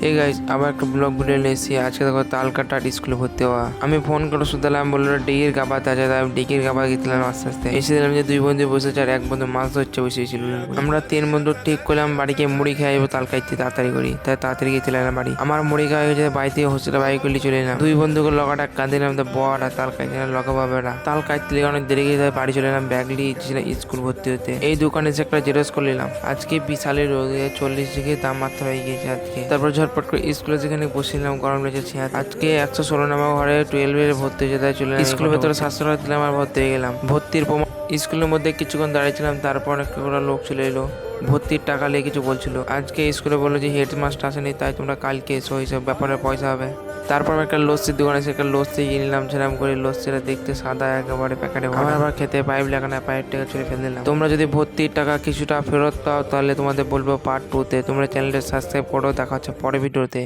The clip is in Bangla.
এই গাইজ আবার একটা ব্লগ ভিডিও নিয়ে এসেছি। আজকে দেখো তালকাটা স্কুলে ভর্তি হওয়া। আমি ফোন করে শুধালাম, বললো ডিগির গাবাতে আছে। তাই ডিগির গাবা গেছিলাম আস্তে আস্তে। এসে দিলাম যে দুই বন্ধু বসেছে আর এক বন্ধু মাছ ধরছে বসেছিল। আমরা তিন বন্ধু ঠিক করলাম বাড়িকে মুড়ি খেয়ে যাবো তাল খাইতে তাড়াতাড়ি করি। তাই তাড়াতাড়ি গিয়ে চলে এলাম বাড়ি। আমার মুড়ি খাওয়া হয়ে যায়, বাড়ি থেকে হোস্টেলে বাইক করলে চলে এলাম। দুই বন্ধুকে লগাটা কাঁদিলাম, তো বড় আর তাল খাইতে লগা বাবেরা তাল খাইতে লেগে অনেক দেরি গিয়ে বাড়ি চলে এলাম। ব্যাগ নিয়ে স্কুল ভর্তি হতে। এই দোকানে এসে একটা জেরক্স করে নিলাম। আজকে বিশালের রোদে 40 ডিগ্রি তাপমাত্রা হয়ে গিয়েছে আজকে। তারপর ঝটপট করে স্কুলে যেখানে বসেছিলাম, গরম লেগেছে। আজকে 116 নাম্বার ঘরে 12 ভর্তি হয়েছে। তাই চলে স্কুলের ভেতরে স্বাস্থ্য দিলাম আর ভর্তি হয়ে গেলাম। ভর্তির প্রমাণ স্কুলের মধ্যে কিছুক্ষণ দাঁড়িয়েছিলাম। তারপর একটা লোক চলে এলো, ভর্তির টাকা নিয়ে কিছু বলছিল। আজকে স্কুলে বললো যে হেডমাস্টার আসেনি, তাই তোমরা কালকে এসো, এইসব ব্যাপারে পয়সা হবে। তারপর একটা লস্যির দোকানে এসে একটা লস্যি কিনে নিলাম। সেরকম করে লস্যিটা দেখতে সাদা একেবারে প্যাকেটে ভরা। আবার খেতে পাইপ লাগানো, পাইপ টাকা চলে ফেলে দিলাম। তোমরা যদি ভর্তির টাকা কিছুটা ফেরত পাও তাহলে তোমাদের বলবো পার্ট 2 তে। তোমরা চ্যানেলটা সাবস্ক্রাইব করো। দেখা হচ্ছে পরের ভিডিওতে।